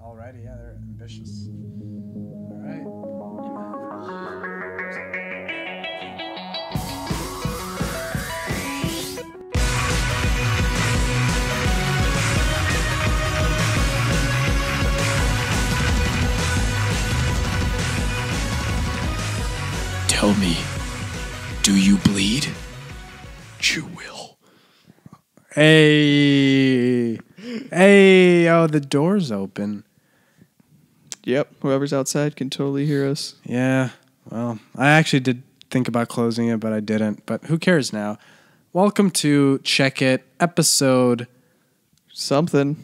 already. Yeah, they're ambitious. All right. Tell me, do you bleed? You will. Hey, oh, the door's open. Yep, whoever's outside can totally hear us. Yeah, well, I actually did think about closing it, but I didn't. But who cares now? Welcome to Check It, episode Something.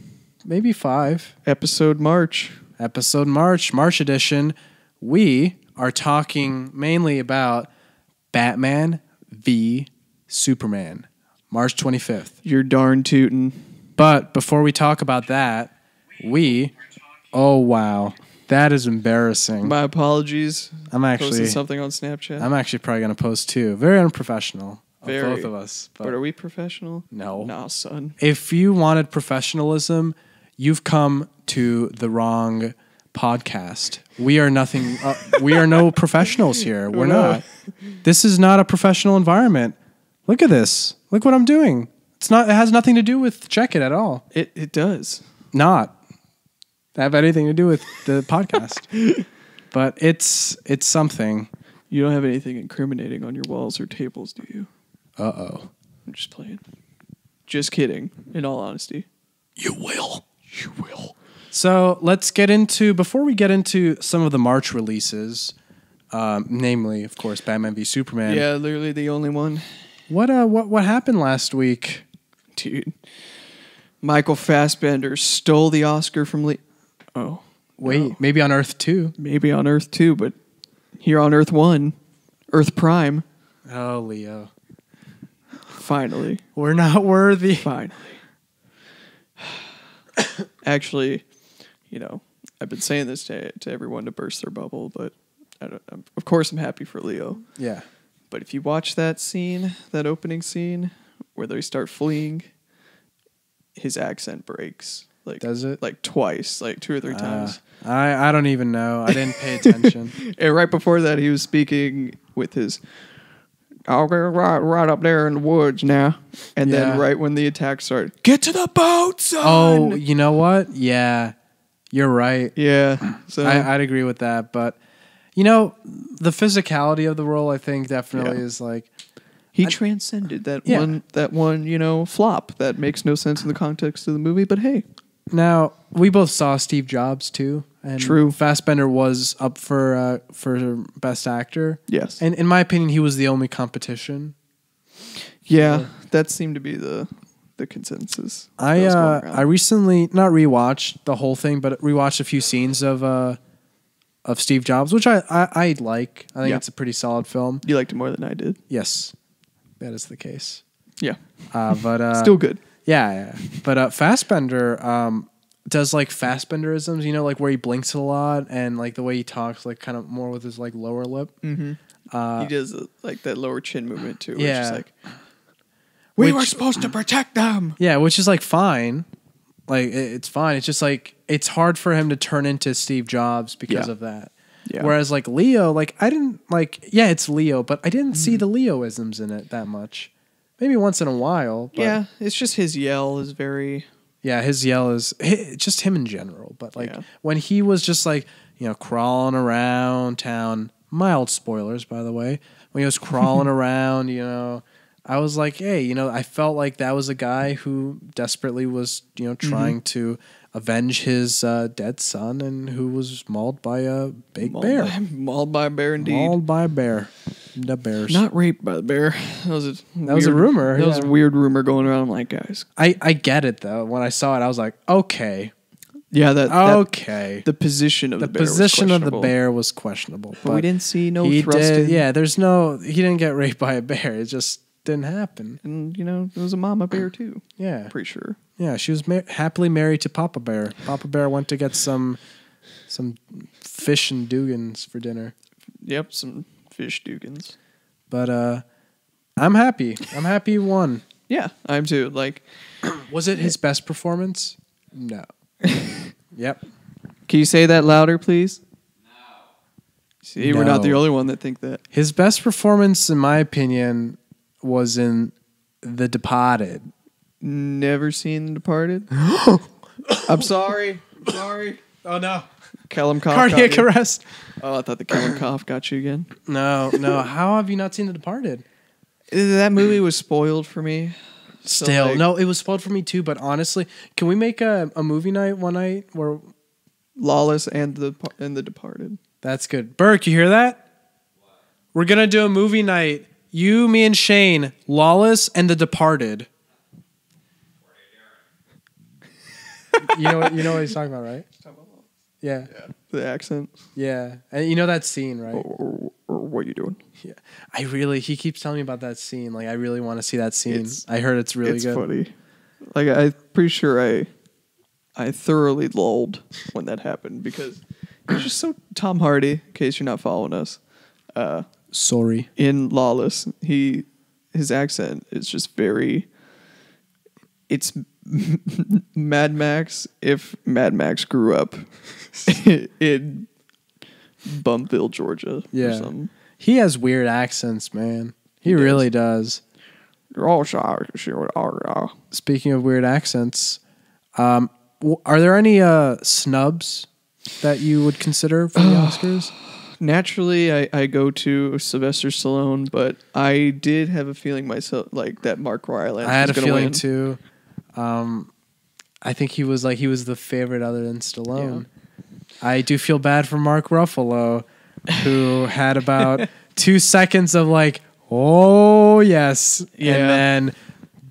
maybe 5. Episode March. Episode March edition. We are talking mainly about Batman v Superman, March 25th. You're darn tootin'. But before we talk about that, oh wow, that is embarrassing. My apologies. I'm actually posted something on Snapchat. I'm actually probably going to post too. Very unprofessional of Very. both of us. But are we professional? No. Nah, son. If you wanted professionalism, you've come to the wrong podcast. We are nothing. We are no professionals here. We're not. This is not a professional environment. Look at this. Look what I'm doing. It's not. It has nothing to do with Check It at all. It does. Not have anything to do with the podcast. But it's something. You don't have anything incriminating on your walls or tables, do you? Uh-oh. I'm just playing. Just kidding, in all honesty. You will. You will. So let's get into, before we get into some of the March releases, namely, of course, Batman v Superman. Yeah, literally the only one. What happened last week? Dude. Michael Fassbender stole the Oscar from Lee. Oh. Wait, no. maybe on Earth 2. Maybe on Earth 2, but here on Earth 1, Earth Prime, Oh, Leo. finally. We're not worthy. Finally. Actually, I've been saying this to everyone to burst their bubble, but of course I'm happy for Leo. Yeah. But if you watch that scene, that opening scene, where they start fleeing, his accent breaks. Does it? Like twice, like 2 or 3 times. I don't even know. I didn't pay attention. And right before that, he was speaking with his, I'll go right up there in the woods now. And then Yeah. right when the attack started, get to the boat, son! Oh, you know what? Yeah, you're right. Yeah. So I'd agree with that. But, the physicality of the role, I think, definitely is like... he transcended that Yeah. one flop that makes no sense in the context of the movie, but hey. Now, we both saw Steve Jobs, too. And True. Fassbender was up for Best Actor. Yes. And in my opinion, he was the only competition. Yeah, that seemed to be the consensus. I recently, not rewatched the whole thing, but rewatched a few scenes of Steve Jobs, which I like. I think Yeah. it's a pretty solid film. You liked it more than I did. Yes, that is the case. Yeah. But Still good. Yeah. But Fassbender does like Fassbenderisms, like where he blinks a lot and like the way he talks, like kind of more with his like lower lip. Mm-hmm. He does like that lower chin movement too. Yeah. Which is like, we were supposed to protect them. Yeah, which is like fine. Like it's fine. It's just like it's hard for him to turn into Steve Jobs because of that. Yeah. Whereas like Leo, like I didn't like. Yeah, it's Leo, but I didn't see the Leo-isms in it that much. Maybe once in a while. But Yeah, it's just his yell is very... yeah, his yell is just him in general. But like Yeah. when he was just like, crawling around town, mild spoilers, by the way, when he was crawling around, I was like, hey, I felt like that was a guy who desperately was, trying to avenge his dead son and who was mauled by a big bear. Mauled by a bear, indeed. Mauled by a bear. The bears. Not raped by the bear. That was a rumor, That was yeah. a weird rumor going around. I'm like, guys. I get it, though. When I saw it, I was like, okay. Yeah, Okay. the position of the bear position was of the questionable. bear was questionable. But we didn't see no he thrusting. did, yeah, he didn't get raped by a bear. It just didn't happen. And, it was a mama bear, too. Yeah. Pretty sure. Yeah, she was happily married to Papa Bear. Papa Bear went to get some fish and Dugans for dinner. Yep, some fish Dugans. But I'm happy. I'm happy he won. Yeah, I'm too. Like, Was it his best performance? No. Yep. Can you say that louder, please? No. See, we're not the No. only one that think that. His best performance, in my opinion, was in The Departed. Never seen Departed. I'm sorry. Sorry. Oh no! Callum Cough. Cardiac got you. arrest. Oh, I thought the Callum Cough got you again. No. How have you not seen The Departed? That movie was spoiled for me. So, Still, like, no, it was spoiled for me too. But honestly, can we make a movie night one night where Lawless and the Departed. that's good? Burke, you hear that? What? We're gonna do a movie night. You, me, and Shane, Lawless, and The Departed. You know what he's talking about, right? Yeah. The accent. Yeah. And you know that scene, right? Or what are you doing? Yeah. He keeps telling me about that scene. Like, I really want to see that scene. I heard it's really good. It's funny. Like, I'm pretty sure I thoroughly lulled when that happened because it's just so Tom Hardy, in case you're not following us. Sorry. In Lawless, his accent is just very... It's Mad Max if Mad Max grew up in Bumville, Georgia. Yeah. Or something. He has weird accents, man. He really does. Speaking of weird accents, are there any snubs that you would consider for the Oscars? Naturally, I go to Sylvester Stallone, but I did have a feeling myself like that Mark Rylance. I had a feeling win. too. I think he was the favorite other than Stallone. Yeah. I do feel bad for Mark Ruffalo, who had about 2 seconds of like, oh yes, yeah. And then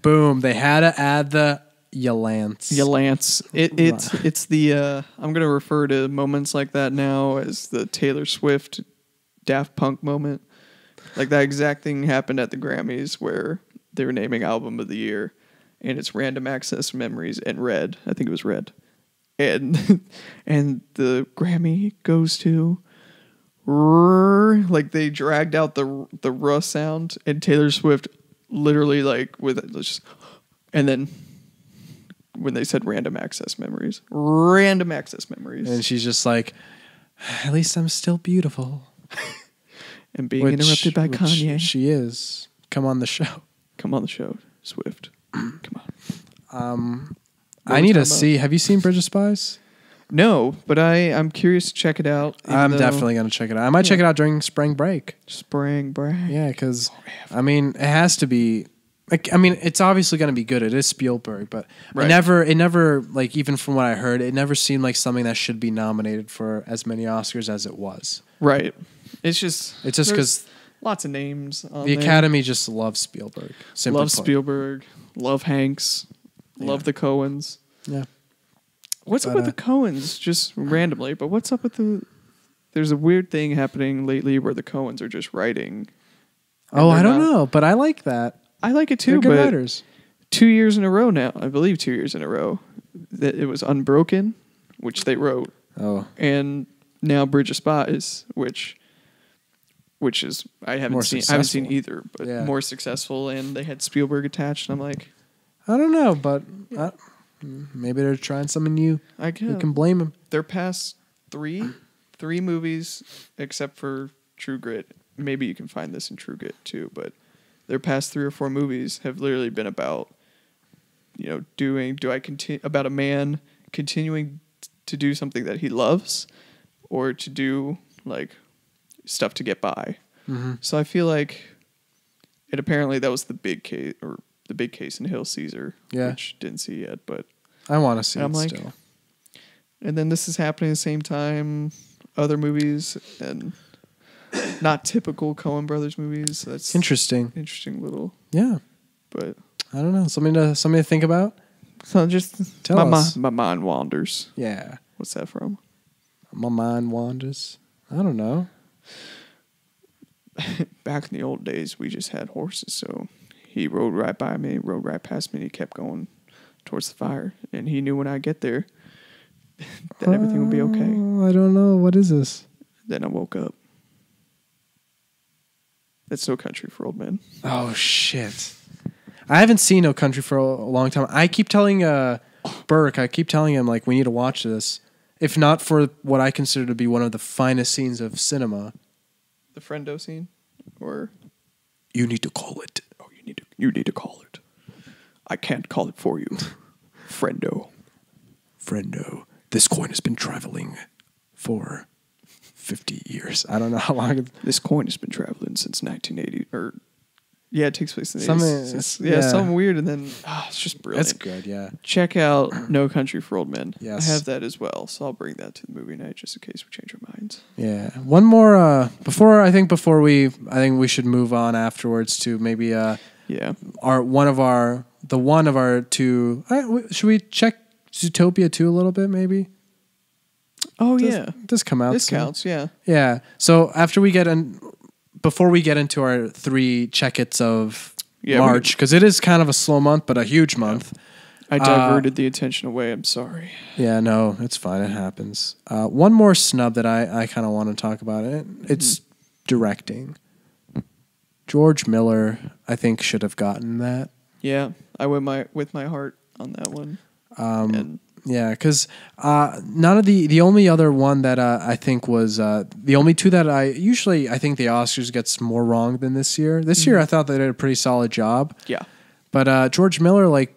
boom, they had to add the Yalance. It's the I'm gonna refer to moments like that now as the Taylor Swift Daft Punk moment. Like that exact thing happened at the Grammys where they were naming Album of the Year. And it's Random Access Memories and Red. I think it was Red. And the Grammy goes to like they dragged out the Russ sound and Taylor Swift literally like with it just and then when they said Random Access Memories. And she's just like, at least I'm still beautiful. And being interrupted by Kanye. She is. Come on the show. Come on the show, Swift. Come on. I need to see. Have you seen Bridge of Spies? No, but I'm curious to check it out. I'm definitely going to check it out. I might check it out during spring break. Spring break. Yeah, because, I mean, it has to be... Like, I mean, it's obviously going to be good. It is Spielberg, but right. it never, like, even from what I heard, it never seemed like something that should be nominated for as many Oscars as it was. Right. It's just because... Lots of names on the there. Academy just loves Spielberg. Love Spielberg. Love Hanks. Love the Coens. Yeah. What's up with the Coens? Just randomly, but what's up with there's a weird thing happening lately where the Coens are just writing. Oh, I don't know, but I like that. I like it too, They're good but writers. 2 years in a row now, I believe 2 years in a row, that it was Unbroken, which they wrote. Oh. And now Bridge of Spies, which is I haven't seen either, but more successful, and they had Spielberg attached, and I'm like, I don't know, but maybe they're trying something new. I can blame them. They're past three movies, except for True Grit. Maybe you can find this in True Grit too, but their past 3 or 4 movies have literally been about, about a man continuing to do something that he loves, or to do like stuff to get by. Mm-hmm. So I feel like, and apparently that was the big case in Hail Caesar, which didn't see yet, but I want to see it still. And then this is happening at the same time, other movies and not typical Coen Brothers movies. That's interesting little. Yeah, but I don't know. Something to think about. So just tell us. My mind wanders. Yeah. What's that from? My mind wanders. I don't know. Back in the old days, we just had horses, so he rode right by me, rode right past me, and he kept going towards the fire. And he knew when I get there that everything would be okay. I don't know. What is this? Then I woke up. That's No Country for Old Men. Oh, shit. I haven't seen No Country for a long time. I keep telling Burke, like, we need to watch this. if not for what I consider to be one of the finest scenes of cinema. The friendo scene, or You need to call it. oh, you need to call it. I can't call it for you, friendo. Friendo, this coin has been traveling for 50 years. I don't know how long. This coin has been traveling since 1980, or yeah, it takes place in the Something- 80s. yeah. Something weird, and then it's just brilliant. That's good, yeah. Check out No Country for Old Men. Yes. I have that as well, so I'll bring that to the movie night just in case we change our minds. Yeah. One more before we should move on afterwards to maybe Yeah. one of our two. Should we check Zootopia 2 a little bit maybe? Oh This come out this soon. counts. Yeah. Yeah. So before we get into our 3 check-its of March, because it is kind of a slow month, but a huge month. I diverted the attention away. I'm sorry. Yeah, no, it's fine. It happens. One more snub that I kind of want to talk about. It's directing. George Miller, I think, should have gotten that. Yeah, I went with my heart on that one. And Yeah, because none of the only other one that I think was the only 2 that I think the Oscars gets more wrong than this year. This year I thought they did a pretty solid job. yeah, But George Miller, like,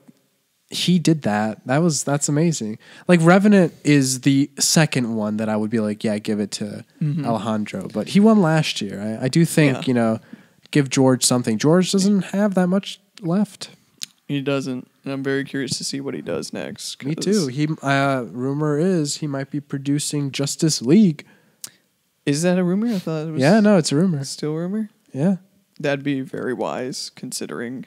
he did that. That's amazing. Like, Revenant is the second one that I would be like, yeah, give it to Alejandro. But he won last year. I do think, give George something. George doesn't have that much left. he doesn't. And I'm very curious to see what he does next. Me too. He rumor is he might be producing Justice League. Is that a rumor? I thought it was. Yeah, no, it's a rumor. Still a rumor. Yeah. That'd be very wise, considering.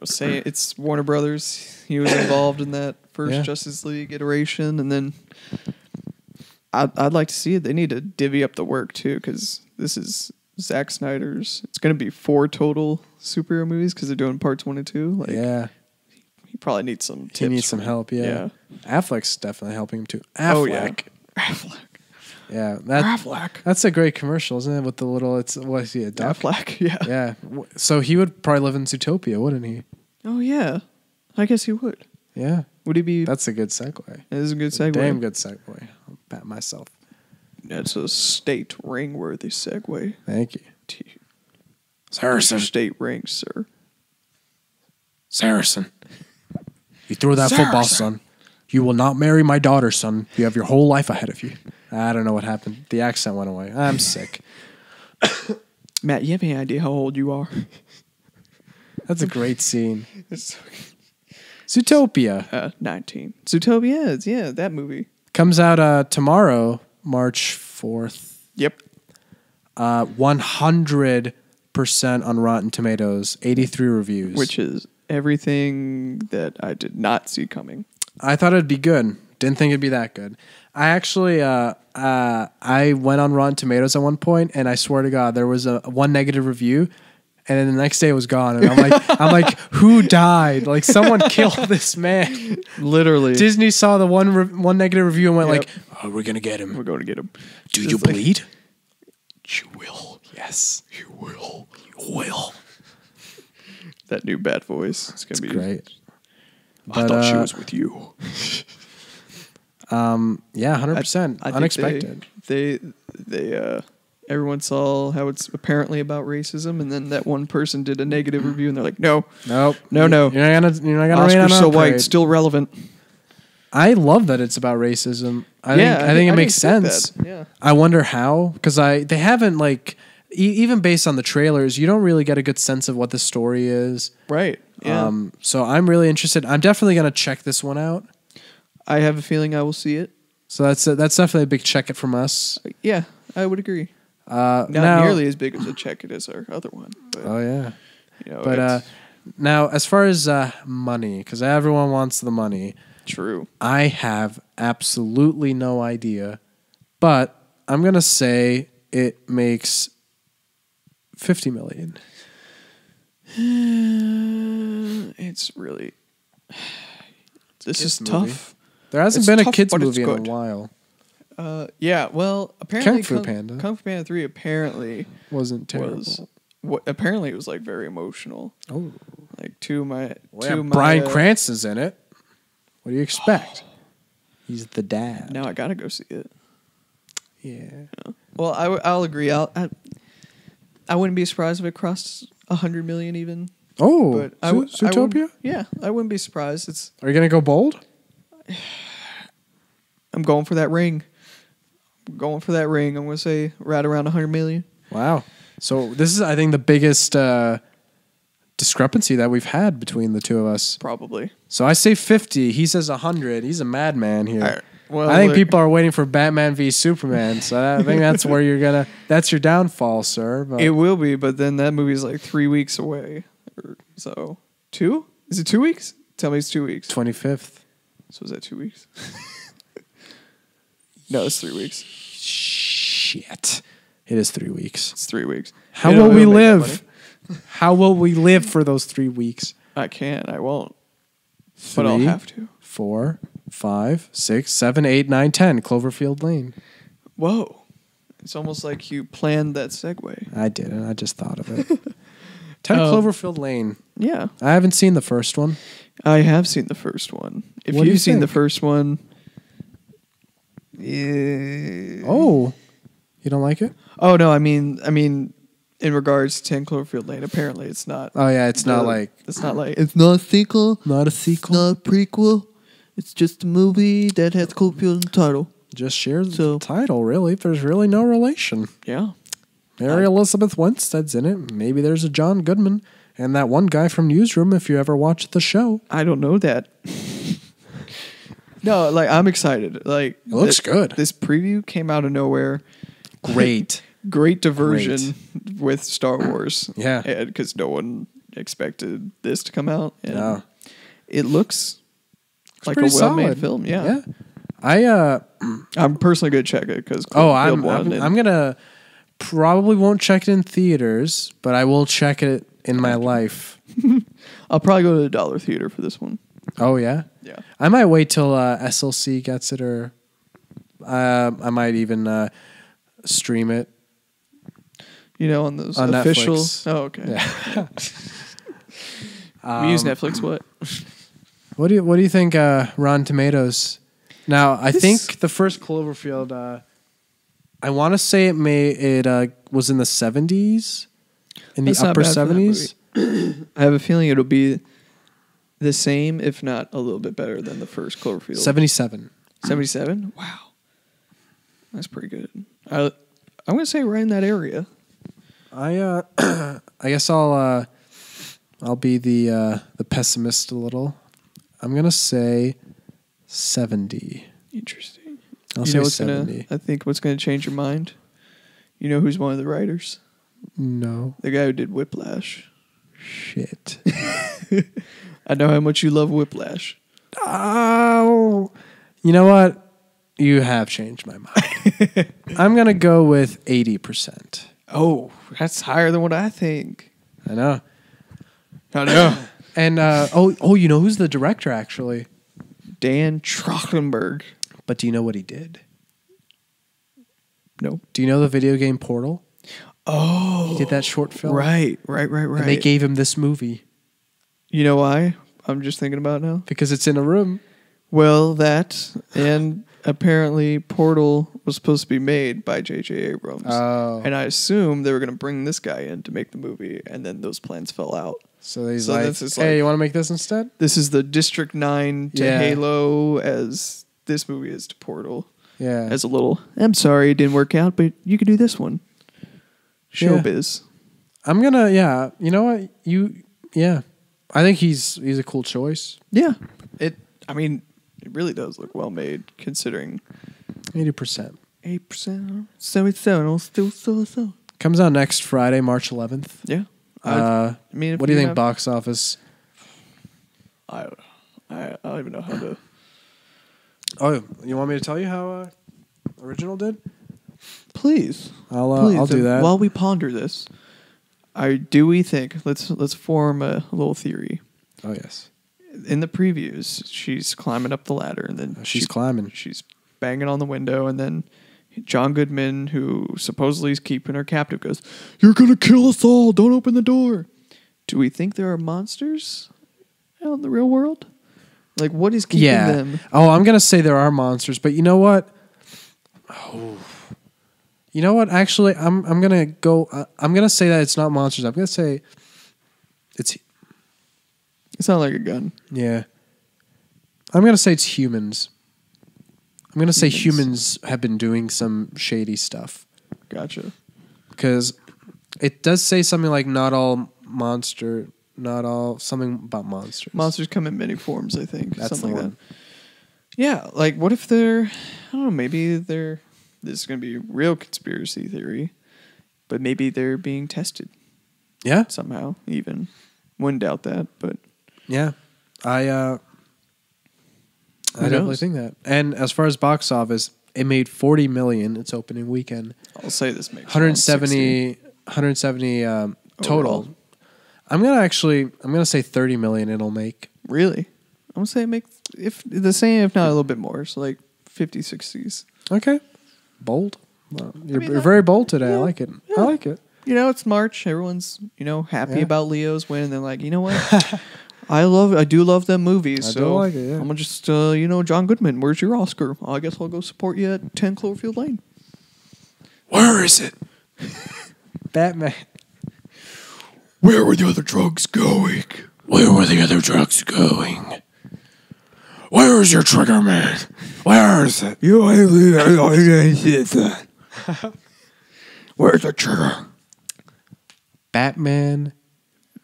Say it's Warner Brothers. He was involved in that first Justice League iteration, and then I'd like to see it. They need to divvy up the work too, because this is Zack Snyder's. It's going to be 4 total superhero movies because they're doing parts 1 and 2. Like, yeah. he probably needs some tips. He needs some help, yeah. Affleck's definitely helping him too. Affleck. Oh, yeah. Affleck. Yeah. Affleck. That's a great commercial, isn't it? With the little, what is he, a duck? Affleck, yeah. Yeah. So he would probably live in Zootopia, wouldn't he? Oh, yeah. I guess he would. Yeah. Would he be? That's a good segue. That is a good segue. Damn good segue. I'll pat myself. That's a state ring-worthy segue. Thank you. Saracen. State ring, sir. Saracen. You throw that football, son. You will not marry my daughter, son. You have your whole life ahead of you. I don't know what happened. The accent went away. I'm sick. Matt, you have any idea how old you are? That's a great scene. Zootopia. 19. Zootopia, yeah, that movie. Comes out tomorrow, March 4th. Yep. 100% on Rotten Tomatoes, 83 reviews. Which is everything that I did not see coming. I thought it'd be good. Didn't think it'd be that good. I actually, I went on Rotten Tomatoes at one point, and I swear to God, there was one negative review, and then the next day it was gone. And I'm like, who died? Like, someone killed this man. Literally. Disney saw the one negative review and went like, Oh, we're going to get him. We're going to get him. Do you bleed? You will. yes, You will. You will. That new Bat voice. It's going to be great. I thought she was with you. Yeah, 100%. I think Unexpected. They everyone saw how it's apparently about racism, and then that one person did a negative review, and they're like, "No, Nope. no, no. You're not gonna rain Oscar on so our white, parade. still relevant." I love that it's about racism. I think it didn't makes think sense. that. Yeah. I wonder how, because they haven't even based on the trailers, you don't really get a good sense of what the story is. Right. Yeah. So I'm really interested. I'm definitely gonna check this one out. I have a feeling I will see it. So that's definitely a big check it from us. Yeah, I would agree. Not now, nearly as big as a check it as our other one. But, Oh yeah. But it's now as far as money, because everyone wants the money. true. I have absolutely no idea, but I'm gonna say it makes $50 million. It's really. This Kids is movie. tough. There hasn't It's been a tough, kids but it's movie in good. a while. Yeah, well, apparently Kung Fu Panda. Kung Fu Panda 3 apparently Wasn't terrible. apparently it was like very emotional. Oh, Like two of my Bryan Cranston's in it. What do you expect? He's the dad. Now I gotta go see it. Yeah. Well, I'll agree. I wouldn't be surprised if it crossed 100 million even. Oh, But Zootopia? Yeah, I wouldn't be surprised. Are you going to go bold? I'm going for that ring. I'm going to say right around 100 million. Wow. So this is, I think, the biggest discrepancy that we've had between the two of us. Probably. So I say 50. He says 100. He's a madman here. All right. Well, I think people are waiting for Batman v Superman. So I think that's where you're going to... That's your downfall, sir. But it will be, but then that movie's like 3 weeks away. So, 2? Is it 2 weeks? Tell me it's 2 weeks. 25th. So is that 2 weeks? No, it's 3 weeks. Shit. It is 3 weeks. It's 3 weeks. How will we live? How will we live for those 3 weeks? I can't. I won't. 3, But I'll have to. 4, 5, 6, 7, 8, 9, 10. Cloverfield Lane. Whoa. It's almost like you planned that segue. I didn't. I just thought of it. 10 Cloverfield Lane. Yeah. I haven't seen the first one. I have seen the first one. If What do you you've seen the think? first one... Oh. You don't like it? Oh, no. I mean, in regards to 10 Cloverfield Lane, apparently it's not... Oh, yeah. It's not like... It's not like... It's not a sequel. Not a sequel. Not a prequel. It's just a movie that has Cloverfield in the title. Just shares the title, really. There's really no relation. Yeah. Mary Elizabeth Winstead's in it. Maybe there's a John Goodman. And that one guy from Newsroom, if you ever watched the show. I don't know that. No, like, I'm excited. Like, It looks good. This preview came out of nowhere. Great. Great diversion with Star Wars. Yeah. Because no one expected this to come out. And No. it looks like a pretty well-made solid. film. Yeah. I'm personally going to check it because I'm gonna probably won't check it in theaters, but I will check it in my life. I'll probably go to the Dollar Theater for this one. Oh yeah? Yeah. I might wait till SLC gets it, or I might even stream it. You know, on those on official... Netflix. Oh, okay. Yeah. We use Netflix, what? What do you think Rotten Tomatoes? Now, I think the first Cloverfield, I want to say it was in the 70s, in the That's not upper bad for that 70s. I have a feeling it'll be the same, if not a little bit better than the first Cloverfield. 77. 77? Wow. That's pretty good. I'm going to say right in that area. I guess I'll be the pessimist a little. I'm gonna say 70. Interesting. I'll You say know 70. I think what's going to change your mind? You know who's one of the writers? No. The guy who did Whiplash. Shit. I know how much you love Whiplash. Oh. You know what? You have changed my mind. I'm gonna go with 80%. Oh, that's higher than what I think. I know. I know. And you know who's the director actually? Dan Trachtenberg. But do you know what he did? No. Do you know the video game Portal? Oh. He did that short film. Right. And they gave him this movie. You know why? I'm just thinking about it now. Because it's in a room. Well, that, and apparently Portal was supposed to be made by J.J. Abrams. Oh. And I assumed they were going to bring this guy in to make the movie, and then those plans fell out. So he's So like, this is hey, like- you want to make this instead? This is the District 9 to Yeah. Halo as this movie is to Portal. Yeah. As a little, I'm sorry it didn't work out, but you could do this one. Showbiz. I'm gonna, you know what? I think he's a cool choice. Yeah. It really does look well made considering 80%. 8%. 77. Still so. Comes out next Friday, March 11th. Yeah. What do you think box office? I don't even know how to. Oh, you want me to tell you how original did? Please. I'll do that. While we ponder this, we think let's form a little theory. Oh yes. In the previews, she's climbing up the ladder, and then She's climbing. She's banging on the window, and then John Goodman, who supposedly is keeping her captive, goes, "You're gonna kill us all! Don't open the door." Do we think there are monsters out in the real world? Like, what is keeping them? Oh, I'm gonna say there are monsters, but you know what? Oh, you know what? Actually, I'm gonna go. I'm gonna say that it's not monsters. I'm gonna say it's. It's not like a gun. Yeah. I'm gonna say it's humans. I'm gonna say humans have been doing some shady stuff. Gotcha. Because it does say something like something about monsters. Monsters come in many forms, I think. That's something the like one. that. Yeah, like what if they're, I don't know, maybe they're, this is going to be a real conspiracy theory, but maybe they're being tested Yeah. somehow, even. Wouldn't doubt that, but. Yeah. I definitely think that. And as far as box office, it made $40 million its opening weekend. I'll say this makes 170 total. Overall. I'm gonna say 30 million it'll make. Really? I'm going to say it makes, if the same, if not a little bit more. So like 50, 60s. Okay. Bold. Well, you're mean, very bold today. I like it. yeah. I like it. You know, it's March. Everyone's, happy Yeah. about Leo's win. They're like, you know what? I do love them movies. I so do like it, yeah. I'm gonna just, John Goodman, where's your Oscar? I guess I'll go support you at 10 Cloverfield Lane. Where is it? Batman. Where were the other drugs going? Where were the other drugs going? Where is your trigger man? Where is it? Where's the trigger? Batman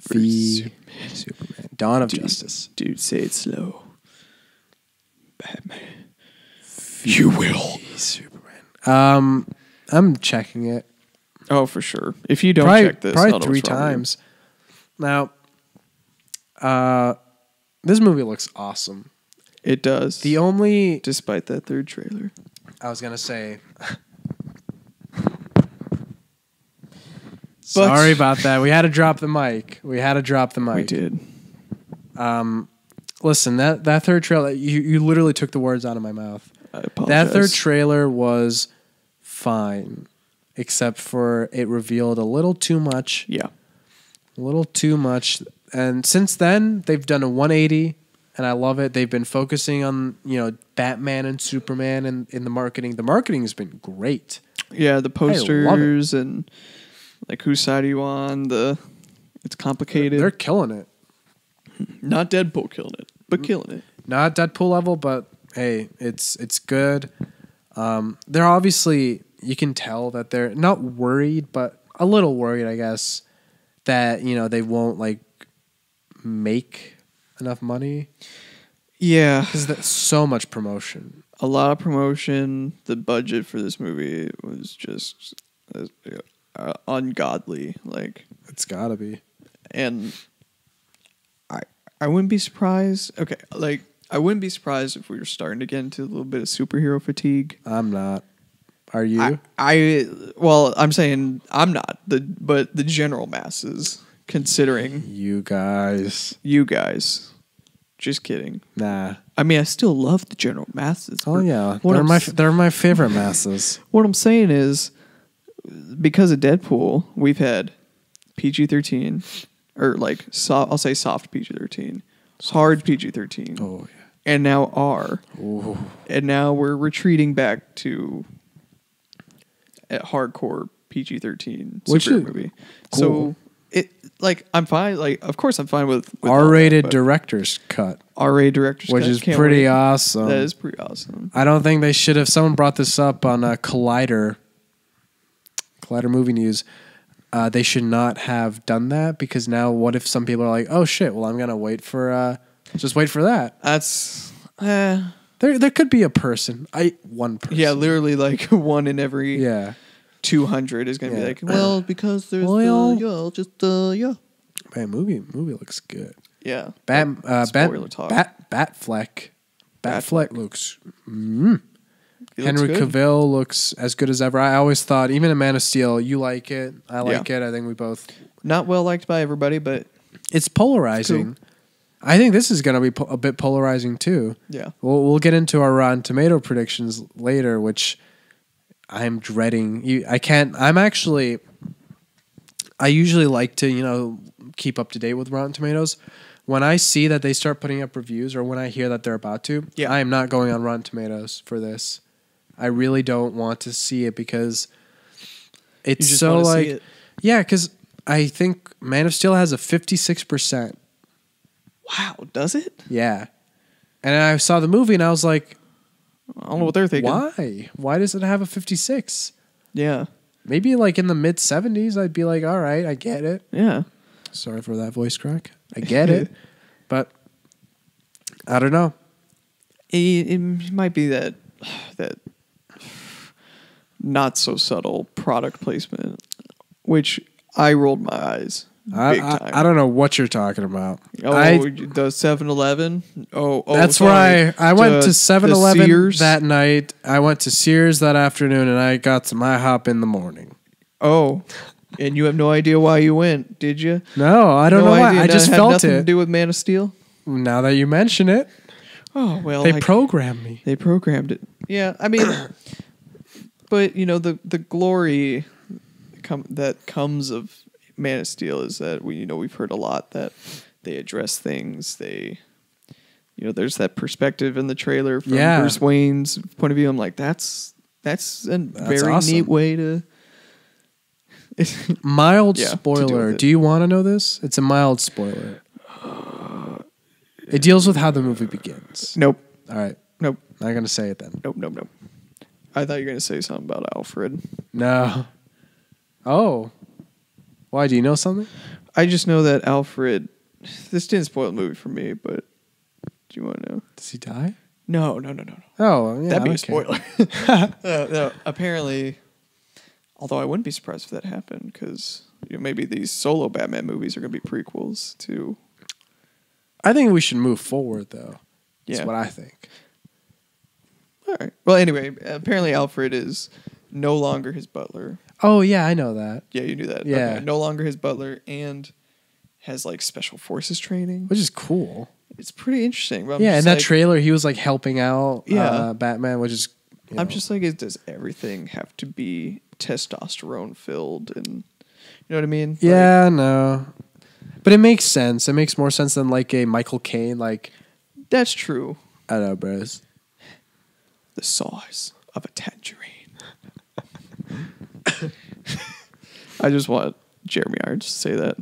v Superman. Dawn of Justice. Dude, say it slow. Batman. You will. Superman. I'm checking it. Oh, for sure. If you don't Probably, check this, probably I'll know 3 what's wrong with you. times. Now, this movie looks awesome. It does. The only Despite that third trailer. I was gonna say. Sorry about that. We had to drop the mic. We did. Listen, that third trailer, you literally took the words out of my mouth. I apologize. That third trailer was fine, except for it revealed a little too much. Yeah. A little too much. And since then, they've done a 180, and I love it. They've been focusing on, Batman and Superman in the marketing. The marketing has been great. Yeah, the posters and like whose side are you on? It's complicated. They're killing it. Not Deadpool killing it, but killing it. Not Deadpool level, but hey, it's good. They're obviously, you can tell that they're not worried, but a little worried, I guess, that they won't make enough money. Yeah, Because that's so much promotion. a lot of promotion. The budget for this movie was just ungodly. It's gotta be. And I wouldn't be surprised. Okay, I wouldn't be surprised if we were starting to get into a little bit of superhero fatigue. I'm not. Are you? I'm saying I'm not. But the general masses, considering You guys. you guys. Just kidding. Nah. I mean, I still love the general masses. Oh yeah, What they're my favorite masses. What I'm saying is, because of Deadpool, we've had PG-13, or I'll say soft PG-13, hard PG-13, Oh yeah. and now R. Ooh. And now we're retreating back to a hardcore PG-13 Which superhero is movie. cool. So I'm fine. Of course, I'm fine with R-rated all that, director's cut, but R-rated director's which cut, is can't pretty wait. awesome. That is pretty awesome. I don't think they should have. Someone brought this up on Collider Movie News. They should not have done that, because now what if some people are like, oh shit, well I'm gonna wait for that. That's There could be a person. One person. yeah, literally one in every Yeah. 200 is gonna be like, well, because there's Man, movie looks good. yeah. Batfleck. talk. Batfleck looks. It looks Henry good. Cavill looks as good as ever. I always thought, even in Man of Steel, you like it. I like it. I think we both. Not well liked by everybody, but It's polarizing. It's I think this is going to be a bit polarizing too. yeah. We'll get into our Rotten Tomato predictions later, which I'm dreading. I usually like to keep up to date with Rotten Tomatoes, when I see that they start putting up reviews, or when I hear that they're about to, I am not going on Rotten Tomatoes for this. I really don't want to see it because it's so like, yeah, because I think Man of Steel has a 56%. Wow, does it? Yeah. And I saw the movie and I was like, I don't know what they're thinking. why? Why does it have a 56? Yeah. Maybe like in the mid 70s, I'd be like, all right, I get it. Yeah. Sorry for that voice crack. I get it. But I don't know. It might be that not so subtle product placement, which I rolled my eyes big time. I don't know what you're talking about. The 7-Eleven. That's sorry. where I went to 7-Eleven that that night. I went to Sears that afternoon, and I got some IHOP in the morning. Oh, and you have no idea why you went, did you? No, I don't know why. I just felt nothing it. To do with Man of Steel. Now that you mention it, they programmed me. They programmed it. Yeah, I mean, but you know the glory that comes of Man of Steel is that we've heard a lot that they address things. There's that perspective in the trailer from Bruce Wayne's point of view. I'm like, that's a very awesome. neat way to. Mild spoiler. Do you want to know this? It's a mild spoiler. It deals with how the movie begins. Nope. All right. Nope. Not going to say it then. Nope. I thought you were going to say something about Alfred. No. Oh. Why? Do you know something? I just know that Alfred... This didn't spoil the movie for me, but do you want to know? Does he die? No. Oh, yeah. That'd be a spoiler. No, apparently... Although I wouldn't be surprised if that happened, because maybe these solo Batman movies are going to be prequels to... I think we should move forward, though. Yeah. That's what I think. All right. Well, anyway, apparently Alfred is no longer his butler. Oh, yeah, I know that. Yeah, you knew that. Yeah. Okay. No longer his butler and has, like, special forces training. Which is cool. It's pretty interesting. But in that trailer, he was, like, helping out Batman, which is... I'm just like, does everything have to be testosterone-filled? And you know what I mean? Yeah, no. But it makes sense. It makes more sense than, like, a Michael Caine, like... That's true. I don't know, bros. The size of a tangerine. I just want Jeremy Irons to say that.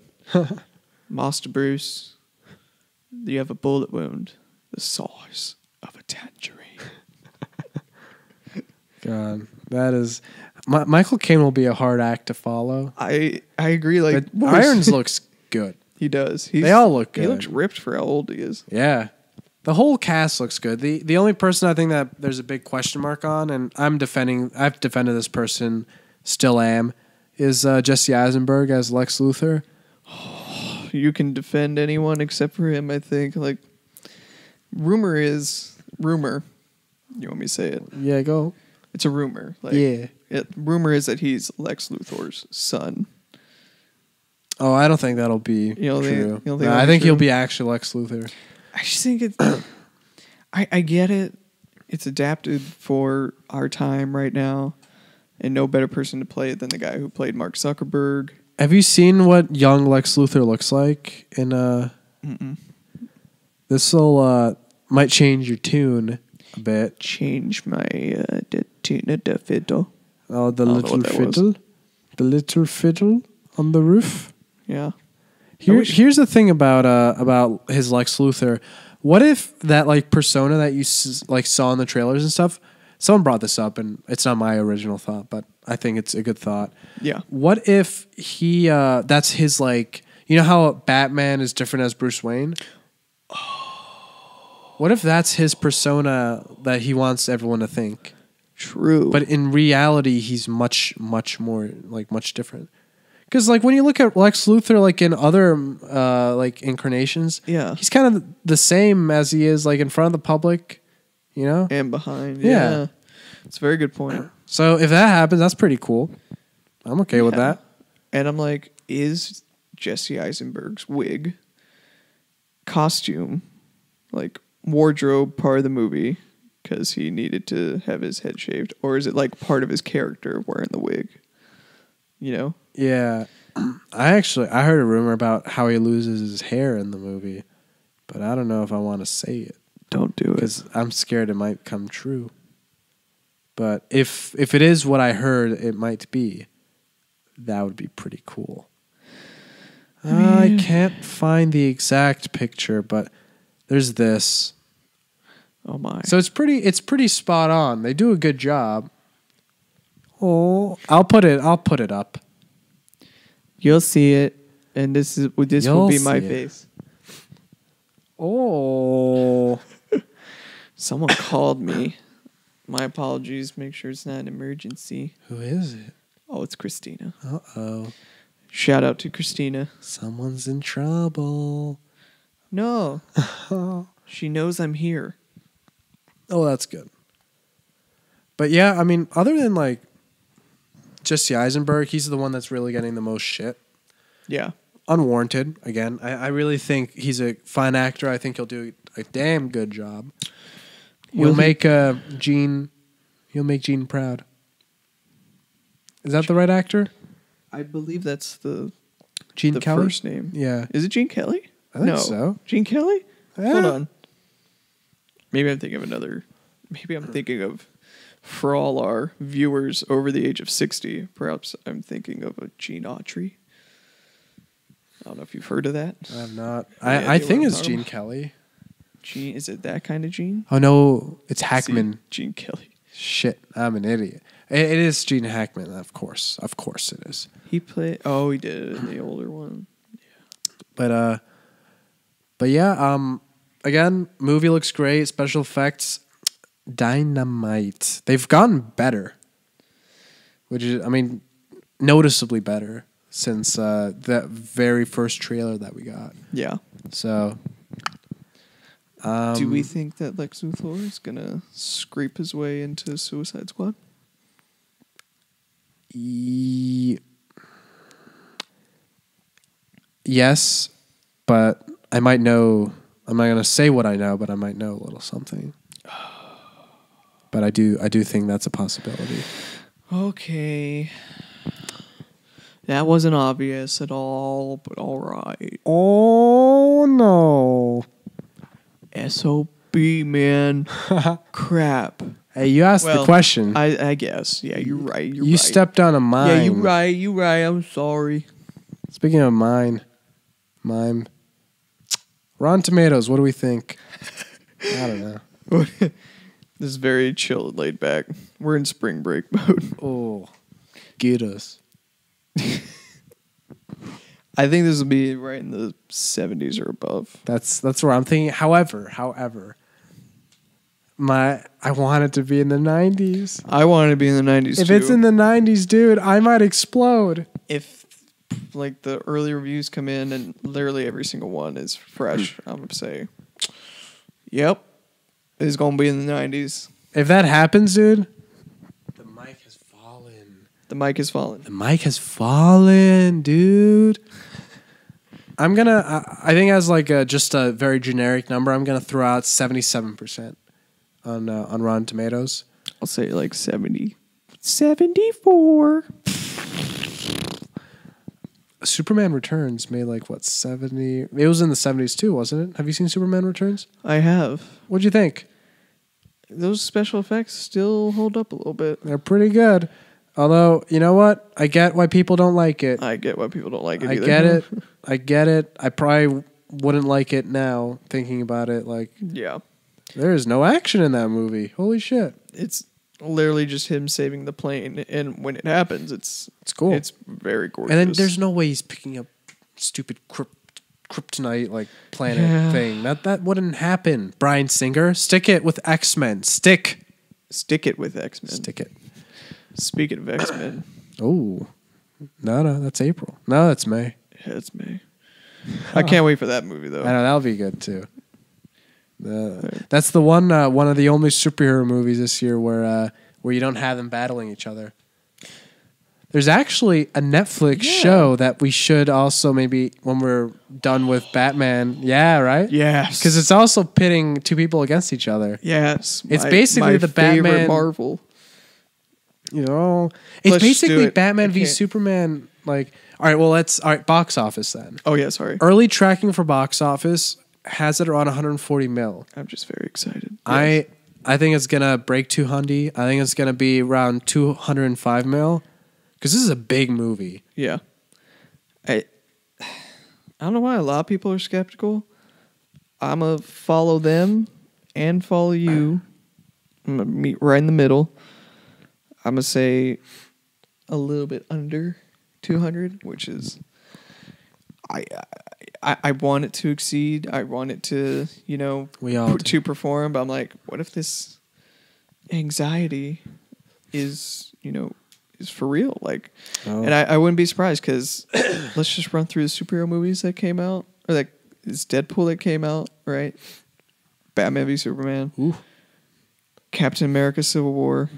Master Bruce, you have a bullet wound the size of a tangerine. God, that is... Michael Caine will be a hard act to follow. I agree. Like Irons looks good. He does. They all look good. He looks ripped for how old he is. Yeah. The whole cast looks good. The only person I think that there's a big question mark on, and I've defended this person, still am, is Jesse Eisenberg as Lex Luthor. You can defend anyone except for him, I think. Like, rumor. You want me to say it? Yeah, go. It's a rumor. Like, yeah. Rumor is that he's Lex Luthor's son. Oh, I don't think that'll be true. I think he'll be actually Lex Luthor. I just think it's... I get it. It's adapted for our time right now. And no better person to play it than the guy who played Mark Zuckerberg. Have you seen what young Lex Luthor looks like? This'll might change your tune a bit. Change my tune of the fiddle. Oh, the little fiddle. The little fiddle on the roof. Yeah. Here's the thing about his Lex Luthor. What if that like persona that you like saw in the trailers and stuff? Someone brought this up, and it's not my original thought, but I think it's a good thought. Yeah. What if he? That's his like. You know how Batman is different as Bruce Wayne. What if that's his persona that he wants everyone to think? True. But in reality, he's much more like much different. Because like when you look at Lex Luthor, like in other like incarnations, he's kind of the same as he is like in front of the public, you know, and behind. Yeah, it's a very good point. So if that happens, that's pretty cool. I'm okay with that. And I'm like, is Jesse Eisenberg's wig, costume, like wardrobe part of the movie because he needed to have his head shaved, or is it like part of his character wearing the wig? You know. Yeah, I heard a rumor about how he loses his hair in the movie. but I don't know if I want to say it Don't do it. because I'm scared it might come true. But if it is what I heard it might be, that would be pretty cool. I can't find the exact picture, but there's this. Oh my. So it's pretty spot on. They do a good job. Oh, I'll put it up. You'll see it, and this will be my see it. face. Oh. Someone called me. My apologies. Make sure it's not an emergency. Who is it? Oh, it's Christina. Uh-oh. Shout out to Christina. Someone's in trouble. No. She knows I'm here. Oh, that's good. But yeah, I mean, other than like Jesse Eisenberg, he's the one that's really getting the most shit. Yeah. Unwarranted, again. I really think he's a fine actor. I think he'll do a damn good job. He'll make Gene proud. Is that the right actor? I believe that's the Gene Kelly? first name. Yeah. Is it Gene Kelly? I think so. Gene Kelly? Yeah. Hold on. Maybe I'm thinking of another. Maybe I'm thinking of, for all our viewers over the age of 60, perhaps I'm thinking of a Gene Autry. I don't know if you've heard of that. I have not. Any I idea think what it's I'm Gene talking Kelly. Gene, is it that kind of Gene? Oh, no. It's Hackman. See, Gene Kelly. Shit. I'm an idiot. It is Gene Hackman, of course. Of course it is. He played. Oh, he did it in the older one. But yeah, again, movie looks great. Special effects, dynamite. They've gotten better, which is, I mean, noticeably better since that very first trailer that we got. Yeah. So, do we think that Lex Luthor is gonna scrape his way into Suicide Squad? Yes, but I might know. I'm not gonna say what I know, but I might know a little something. But I do think that's a possibility. Okay. That wasn't obvious at all, but all right. Oh no! SOB, man. Crap. Hey, you asked the question. I guess. Yeah, you're right. You stepped on a mine. Yeah, you're right. You're right. I'm sorry. Speaking of mime. Rotten Tomatoes, what do we think? I don't know. This is very chill and laid back. We're in spring break mode. Oh, get us. I think this will be right in the 70s or above. That's where I'm thinking. However, I want it to be in the 90s. I want to be in the 90s If too. it's in the 90s, dude, I might explode. If like the early reviews come in and literally every single one is fresh, I'm gonna say, yep, it's gonna be in the 90s. If that happens, dude, the mic has fallen. The mic has fallen. The mic has fallen, dude. I'm gonna. I think as like just a very generic number, I'm gonna throw out 77% on Rotten Tomatoes. I'll say like 70, 74. Superman Returns made like what 70? It was in the 70s too, wasn't it? Have you seen Superman Returns? I have. What'd you think? Those special effects still hold up a little bit. They're pretty good. Although, you know what? I get why people don't like it. I get why people don't like it I either. get it. I get it. I probably wouldn't like it now, thinking about it. Like, Yeah. there is no action in that movie. Holy shit. It's literally just him saving the plane, and when it happens, it's cool. It's very gorgeous. And then there's no way he's picking up stupid kryptonite like planet thing. That wouldn't happen. Bryan Singer, stick it with X-Men. Stick it with X-Men. Stick it. Speaking of X-Men, Oh, no, that's April. No, that's May. yeah, it's May. I can't wait for that movie though. I know that'll be good too. That's the one of the only superhero movies this year where you don't have them battling each other. There's actually a Netflix show that we should also maybe when we're done with Batman. Yeah, right? Yes. Because it's also pitting two people against each other. Yes. It's basically the favorite Batman Marvel. You know, it's Let's do basically it. Batman I v can't- Superman. Like, all right, box office then. Oh yeah, sorry. Early tracking for box office. has it around 140 mil. I'm just very excited. I think it's gonna break 200. I think it's gonna be around 205 mil, because this is a big movie. Yeah. I don't know why a lot of people are skeptical. I'm going to follow them and follow you. I'm going to meet right in the middle. I'm going to say a little bit under 200, which is... I want it to exceed. I want it to, to perform. But I'm like, what if this anxiety is for real? And I wouldn't be surprised, because let's just run through the superhero movies that came out, or it's Deadpool that came out, right? Batman v Superman, Ooh. Captain America: Civil War,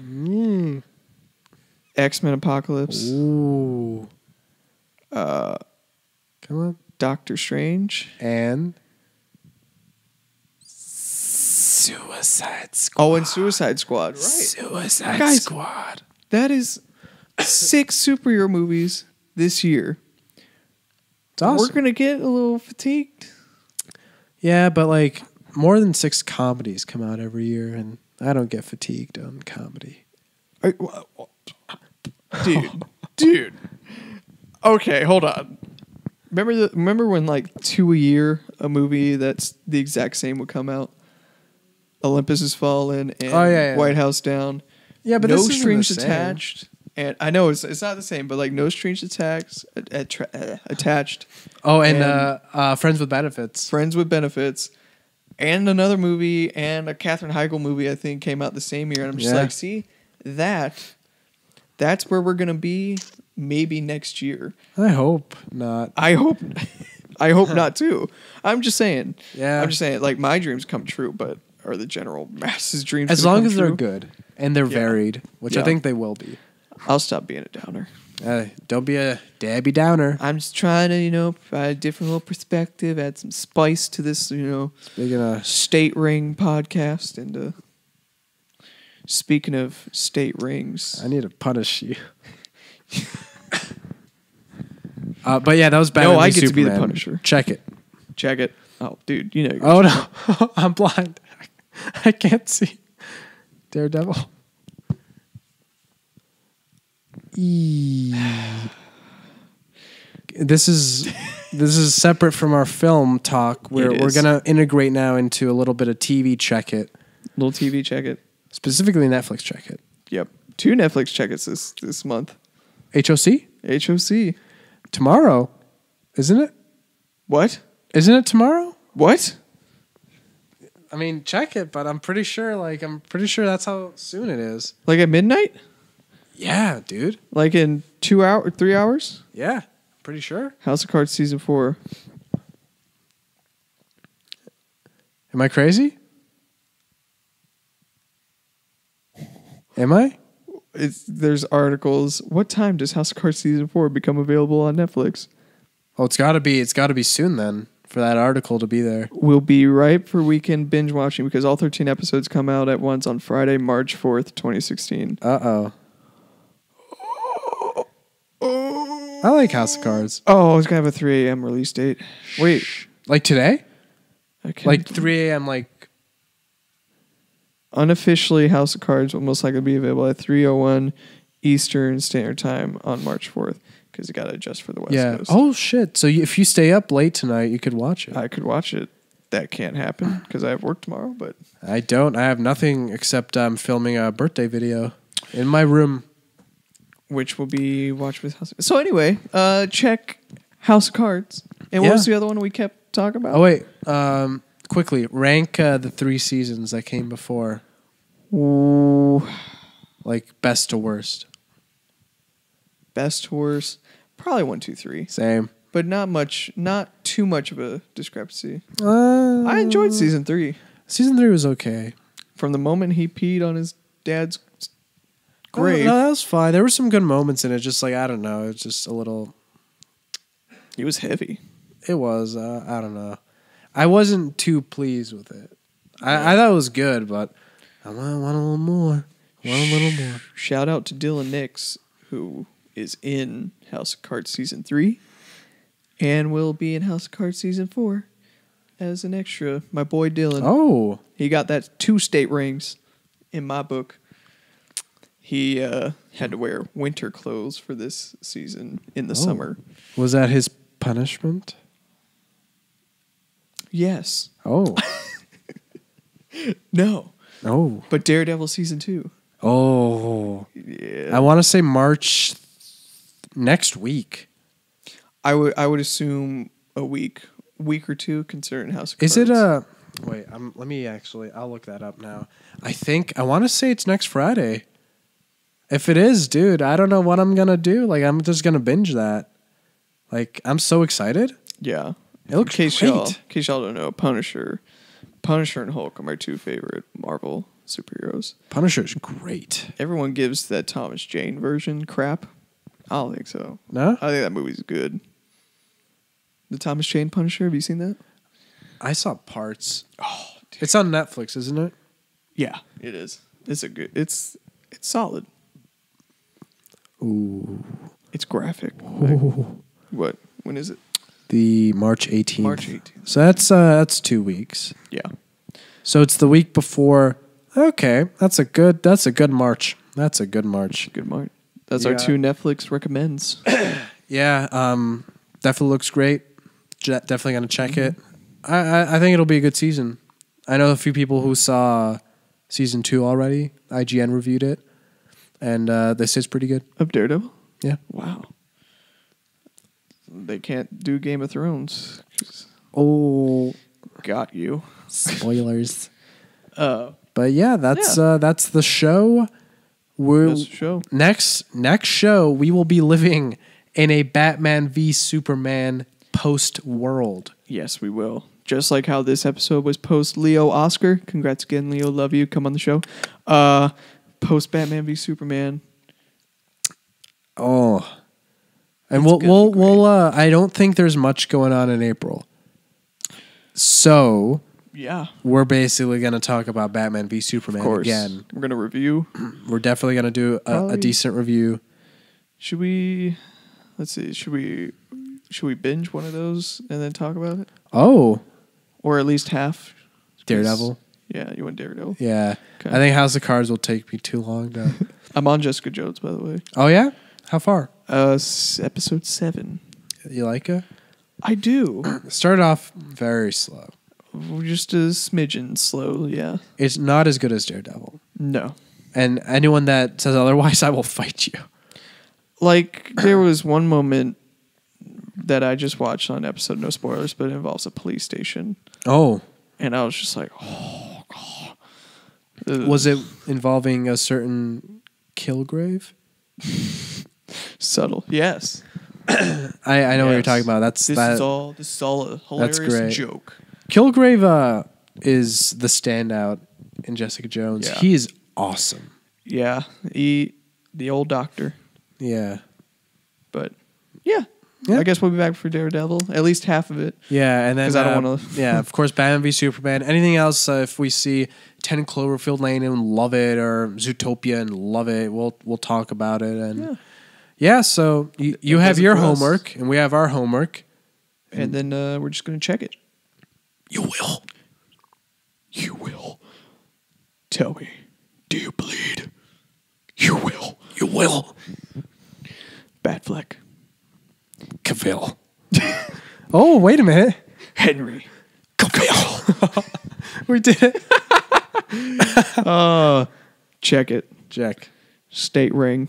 X-Men: Apocalypse, Ooh. Come on, Doctor Strange, and Suicide Squad. Oh, and Suicide Squad, right? Suicide Squad. That is 6 superhero movies this year. It's awesome. We're gonna get a little fatigued. Yeah, but more than 6 comedies come out every year, and I don't get fatigued on comedy. Dude. Okay, hold on. Remember when 2 a year, a movie that's the exact same would come out? Olympus Has Fallen and White House Down. Yeah, but no strings attached. And I know it's not the same, but no strings attached. Oh, and Friends with Benefits. Friends with Benefits. And another movie, and a Katherine Heigl movie, I think, came out the same year. And I'm just see, that's where we're going to be maybe next year. I hope not. I hope not, too. I'm just saying. Yeah. I'm just saying, my dreams come true, but are the general masses' dreams as long as they're good and they're varied, which I think they will be. I'll stop being a downer. Don't be a Debbie Downer. I'm just trying to, provide a different little perspective, add some spice to this, Speaking of state ring podcast. And speaking of state rings, I need to punish you. But yeah, that was Batman. No, I get Superman. to be the Punisher. Check it. Oh, dude, you know. Oh no, I'm blind. I can't see. Daredevil. This is separate from our film talk. We're gonna integrate now into a little bit of TV check it. Little TV check it. Specifically Netflix check it. Yep. 2 Netflix check it's this month. HOC? HOC. Tomorrow, isn't it? What? Isn't it tomorrow? What? I mean, check it, but I'm pretty sure that's how soon it is. At midnight? Yeah, dude. In 2 hours, 3 hours? Yeah, pretty sure. House of Cards season 4. Am I crazy? Am I? There's articles. What time does House of Cards season 4 become available on Netflix? Oh, it's got to be soon then for that article to be there. We'll be ripe for weekend binge watching because all 13 episodes come out at once on Friday, March 4th, 2016. Uh-oh. I like House of Cards. Oh, it's going to have a 3 a.m. release date. Wait. Today? 3 a.m. Unofficially, House of Cards will most likely be available at 3:01 Eastern Standard Time on March 4th because you got to adjust for the West Coast. Oh, shit. So if you stay up late tonight, you could watch it. I could watch it. That can't happen because I have work tomorrow, but... I don't. I have nothing except I'm filming a birthday video in my room. Which will be watched with House of Cards. So anyway, check House of Cards. And what was the other one we kept talking about? Oh, wait. Quickly, rank the 3 seasons that came before. Ooh. Best to worst. Best to worst. Probably 1, 2, 3. Same. But not too much of a discrepancy. I enjoyed season 3. Season 3 was okay. From the moment he peed on his dad's grave. No, that was fine. There were some good moments in it. Just I don't know. It's just a little... It was heavy. It was. I don't know. I wasn't too pleased with it. I thought it was good, but I want a little more. Shout out to Dylan Nix, who is in House of Cards Season 3 and will be in House of Cards Season 4. as an extra. My boy Dylan. Oh, He got that 2 state rings in my book. He had to wear winter clothes for this season in the summer. was that his punishment? Yes. Oh, No. oh, But Daredevil season 2. oh. Yeah. I want to say March next week. I would assume a week or two, considering House of Is Cards. it wait, let me actually, I'll look that up now. I want to say it's next Friday. If it is, dude, I don't know what I'm going to do. Like, I'm just going to binge that. Like, I'm so excited. Yeah. It looks in great. case y'all don't know, Punisher and Hulk are my 2 favorite Marvel superheroes. Punisher's great. Everyone gives that Thomas Jane version crap. I don't think so. No? I think that movie's good. The Thomas Jane Punisher, have you seen that? I saw parts. Oh, dude. It's on Netflix, isn't it? Yeah, it is. It's solid. Ooh. It's graphic. Like, what? When is it? The March 18th. March 18th. So that's 2 weeks. Yeah. So it's the week before. Okay, that's a good March. That's a good March. Good March. That's our Yeah. 2 Netflix recommends. Yeah, definitely looks great. Definitely gonna check it. I think it'll be a good season. I know a few people who saw season 2 already. IGN reviewed it, and they say it's pretty good. Of Daredevil? Yeah. Wow. They can't do Game of Thrones. Oh, Got you. spoilers. Uh, But yeah, that's the show. That's the show. Next show, we will be living in a Batman v Superman post world. Yes, we will. Just like how this episode was post Leo Oscar. Congrats again, Leo. Love you. Come on the show. Post Batman v Superman. Oh, and It's gonna be we'll I don't think there's much going on in April, so Yeah. we're basically gonna talk about Batman v Superman Of course. again. We're going to review. We're definitely gonna do a Probably. decent review. Should we... Let's see. Should we binge one of those and then talk about it? Oh, Or at least half? Daredevil. Yeah, you want Daredevil? Yeah, Okay. I think House of Cards will take me too long to. I'm on Jessica Jones, by the way. Oh yeah, how far? Episode 7. You like it? I do. Started off very slow. Just a smidgen slow, yeah. It's not as good as Daredevil. No. And anyone that says otherwise, I will fight you. Like, there was one moment that I just watched on episode, no spoilers, but it involves a police station. Oh, And I was just like, oh, God. was it involving a certain Kilgrave? Subtle. Yes. I know what you're Yes. talking about. This This is all a hilarious great. joke. Kilgrave is the standout in Jessica Jones. Yeah. He is awesome. Yeah. The old doctor. Yeah. But, yeah. Yeah. I guess we'll be back for Daredevil. At least half of it. Yeah, and then 'Cause I don't wanna- yeah, of course, Batman v Superman. Anything else? If we see 10 Cloverfield Lane and love it, or Zootopia and love it, we'll talk about it. And yeah, so you have does it your for us. homework, and we have our homework. And then we're just going to check it. You will. You will. Tell me, do you bleed? You will. You will. Batfleck. Cavill. Oh, wait a minute, Henry. Cavill. we did it. Check it. Jack. State ring.